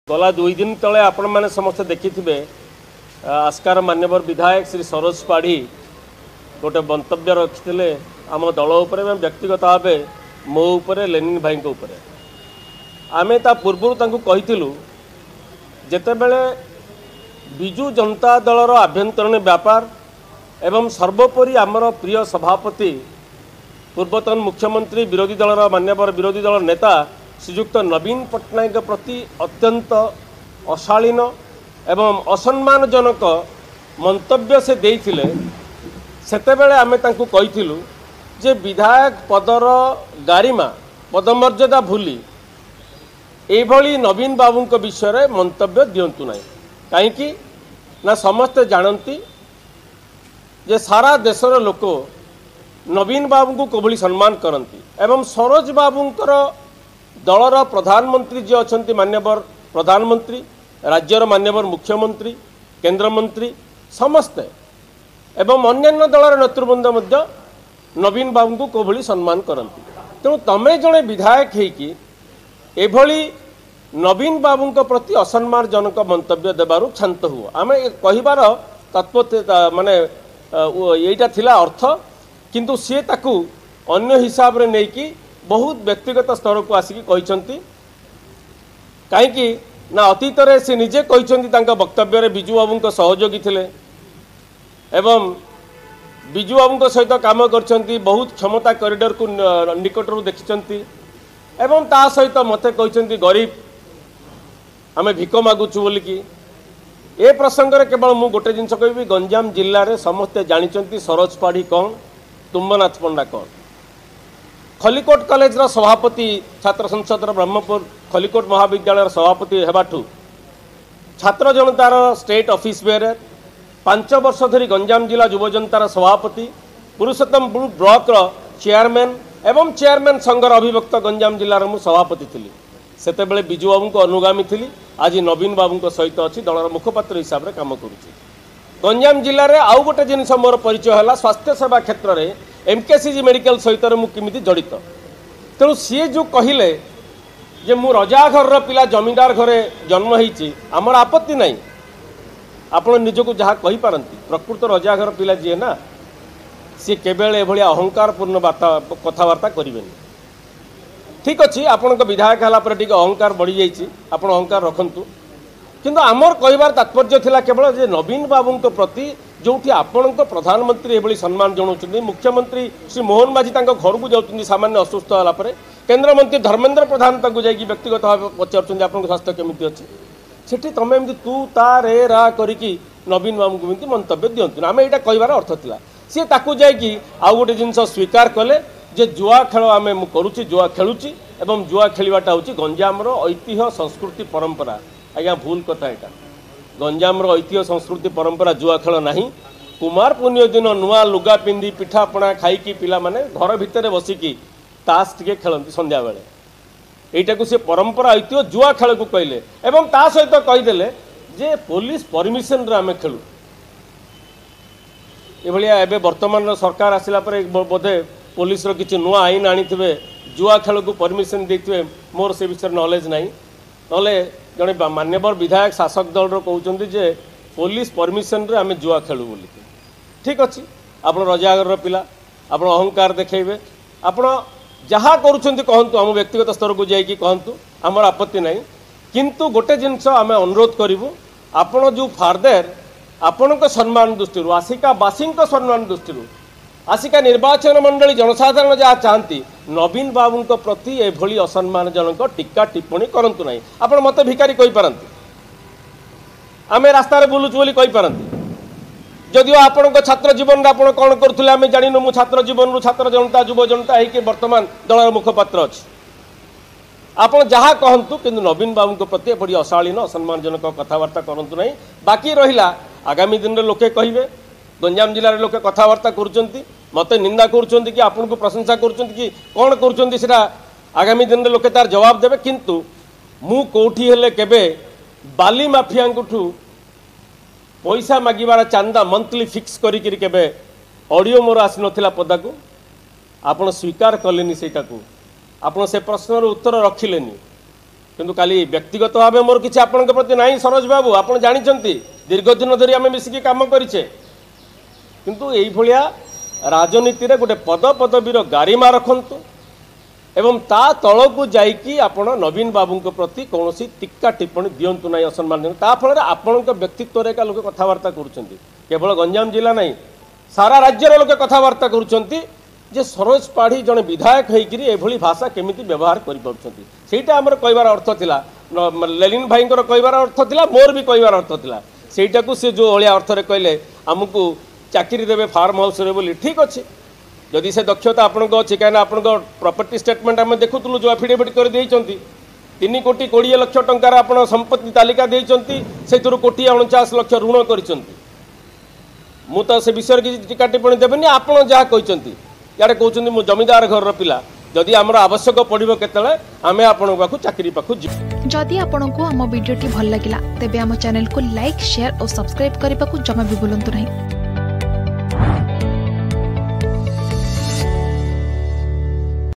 गला 2 दिन तले आपण मैंने समस्त देखी आस्कार मान्यवर विधायक श्री सरोज पाढ़ी गोटे मंतव्य रखिते आम दल उपर व्यक्तिगत भाव मो उपर लेनिन भाई उपर आम ता पूर्व कहीलु जितेबले विजु जनता दलर आभ्यंतरण व्यापार एवं सर्वोपरि आमर प्रिय सभापति पूर्वतन मुख्यमंत्री विरोधी दलर मान्यवर विरोधी दल नेता श्रीयुक्त नवीन पट्टनायक प्रति अत्यंत अशालीन एवं असम्मानजनक मंतव्य से देइथिले सेतेबेले आमे तांकु कहिथिलु जे विधायक पदर गारिमा पदमर्यादा भूली एभली नवीन बाबूंक विषय मंतव्य दियंतु नाही काहेकि ना समस्ते जानती जे सारा देशर लोक नवीन बाबू को कोभली सम्मान करती एवं सरोज बाबूंकर दलर प्रधानमंत्री जी अच्छा मान्यवर प्रधानमंत्री राज्यर मान्यवर मुख्यमंत्री केंद्रमंत्री समस्ते एवं अन्य दलर नेतृवृंद नवीन बाबू को कोभली सम्मान करती तेणु तमें जड़े विधायक होइकी एभली नवीन बाबू प्रति असम्मानजनक मंतव्य देबारु क्षांत हुआ आम कहिबार तात्पर्य माने यहीटा थिला अर्थ किंतु सी ताकू अन्य हिसाब रे नेकी बहुत व्यक्तिगत स्तर को आसिक कहीं ना अतीत रे से निजे कहते वक्तव्य रे बिजू बाबू सहयोगी थिले एवं बिजू बाबू सहित काम करछंती बहुत क्षमता कॉरिडोर को निकटरू देखिछंती एवं ता सहित मते कहते गरीब आमे भिक मागुचु बोलिकी ए प्रसंग रे केवल मु गोटे जिनस कहबी गंजाम जिल्ला रे समस्ते जानिछंती सरोज पाढ़ी कौन तुम्बनाथ पंडा कौन खलिकोट कॉलेज रा सभापति छात्र संसद ब्रह्मपुर खलिकोट महाविद्यालय सभापति हेबाठू छात्र जनतार स्टेट ऑफिस बेरे 5 वर्ष धरी गंजाम जिला युव जनतार सभापति पुरुषोत्तमपुर ब्लॉक रो चेयरमैन एवं चेयरमैन संघर अभिभक्त गंजाम जिलार मु सभापति थिली सेतेबेले बिजू बाबू को अनुगामी थिली आज नवीन बाबू सहित अच्छी दलर मुखपात्र हिसाब से काम करुच्ची गंजाम जिले में आउ गोटे जिन मोर परिचय है स्वास्थ्य सेवा क्षेत्र में एमकेसीजी मेडिकल सहित मुझे जड़ित तेणु सी जो कहले जे मु रजा घर पिला जमींदार घरे जन्म होती आमर आपत्ति नहीं आपण निजक जहाँ कहीपारती प्रकृत रजा घर पिला जी ना सी केवल एभली अहंकारपूर्ण कथबार्ता करें ठीक अच्छे आपण विधायक है टे अहंकार बढ़ी जाइए आप अहंकार रखु किंतु आमर कहबार तात्पर्य थिला केवल जे नवीन बाबू प्रति जो आपण प्रधानमंत्री एभली सम्मान जनाऊँ मुख्यमंत्री श्री मोहन माझी घर को जाऊँ सामान्य असुस्थ होगापर केन्द्रमंत्री धर्मेन्द्र प्रधान जाकि व्यक्तिगत भाव पचार आप स्वास्थ्य केमी अच्छे सेठी तुम एमती तू ता रे रा करी नवीन बाबू को मंतव्य दिंतु आम यहाँ कहबार अर्थ था सी ताकू जाकि आउ गोटे जिनस स्वीकार कले जे जुआ खेल आम करुच्ची जुआ खेलुची एवं जुआ खेलवाटा हूँ गंजाम ऐतिह्य संस्कृति परंपरा आज्ञा भूल कथा यहाँ गंजाम ऐतिह्य संस्कृति परंपरा जुआ खेल नहीं कुमार पुण्य दिन नुआ लुगा पिंधि पिठापणा खाई पिला माने घर भितर बसिकी ताश टे खेलती संध्या बेले यहीटा को सी परंपरा ऐतिह्य जुआ खेल को कहले एवं ता सहित कहीदेले जे पुलिस परमिशन रे आमे खेलु एभलिया एबे वर्तमान सरकार आसिला पर बोधे पुलिस रो किछि नुआ आईन आनीथिबे जुआ खेल को परमिशन देथिबे मोर से विषय नॉलेज नहीं नले जड़े मान्यवर विधायक शासक दल कहते जे पुलिस परमिशन रे आमे जुआ खेलु बोली ठीक अच्छे आप रजागर पिला आप अहंकार देखेबे आप जहाँ करुँच कहतु आम व्यक्तिगत स्तर को जाकि कहतु आमर आपत्ति नहीं किंतु गोटे जिनस आम अनुरोध करूँ आपण जो फार्दर आपण सम्मान दृष्टि आसिकावासी सम्मान दृष्टि आसिका निर्वाचन मंडली जनसाधारण जहाँ चाहती नवीन बाबू प्रति एभली असम्मानजनक टीका टिप्पणी करंतु नहीं आपण मत भिकारी कहीपारती आम रास्तार बुलुचु बोली कहीपारती जदिव आपण छात्र जीवन आप कौन करुले आम जानू मु छात्र जीवन रु छात्र जनता युव जनता है वर्तमान दलर मुखपात्र अच्छी आप जहाँ कहतु कि नवीन बाबू प्रति बड़ी अशालीन असम्मानजनक कथबार्ता करंतु नहीं बाकी रहा आगामी दिन में लोके कहे गंजाम जिले में लोके कथबार्ता कर मत निंदा कर कि आपन को प्रशंसा कर कौन कर आगामी दिन में लोके तार जवाब देवे किंतु मु कोठी हेले केबे बाली माफिया पैसा मागिबार चांदा मंथली फिक्स करी केबे ऑडियो मोर आसी नथिला पदा को आपण स्वीकार कलेनी सेटा को आपण से प्रश्नर उत्तर रखिलेनी किंतु काली व्यक्तिगत भाव मोर किसी आपण प्रति नहीं सरोज बाबू आप जानते दीर्घ दिन धरी आम मिसिकी काम करें किंतु यही भाया राजनीति रे गोटे पद पदवीर गारिमा रखंतु एवं ता तल को जाइकी आपण नवीन बाबू प्रति कौन टीका टिप्पणी दिंतु ना असम्मान फल आपण व्यक्तित्व का लोक कथबार्ता केवल गंजाम जिला नहीं सारा राज्यर लोक कथबार्ता जे सरोज पाढ़ी जड़े विधायक होकर भाषा केमिति व्यवहार करा आमर कहबार अर्थ थिला लेलिन भाई कहबार अर्थ थिला मोर भी कहबार अर्थ थिला सेटा को से जो अलिया अर्थ कहले आमको चाकरी देवे फार्म हाउस रे बोली ठीक अच्छे जदि से दक्षता आपण अच्छी कहीं आप प्रॉपर्टी स्टेटमेंट आम देखुलु जो एफिडेविट कर 3 कोटी 20 लाख टंकार आप संपत्ति तालिका देइचंती से 1,49 लाख ऋण करिसंती मु तो से विषय किसी टीका टिप्पणी देवेनि आपण जहाँ कहते यार कहते मु जमीदार घर पिला जदि आमर आवश्यक पड़ो केतले आमे आपण पाखु चाकरी पाखु जदि आपंक आम भिडी भल लगा तेब आम चैनल को लाइक शेयर और सब्सक्राइब करने को जमा भी भूलु नहीं।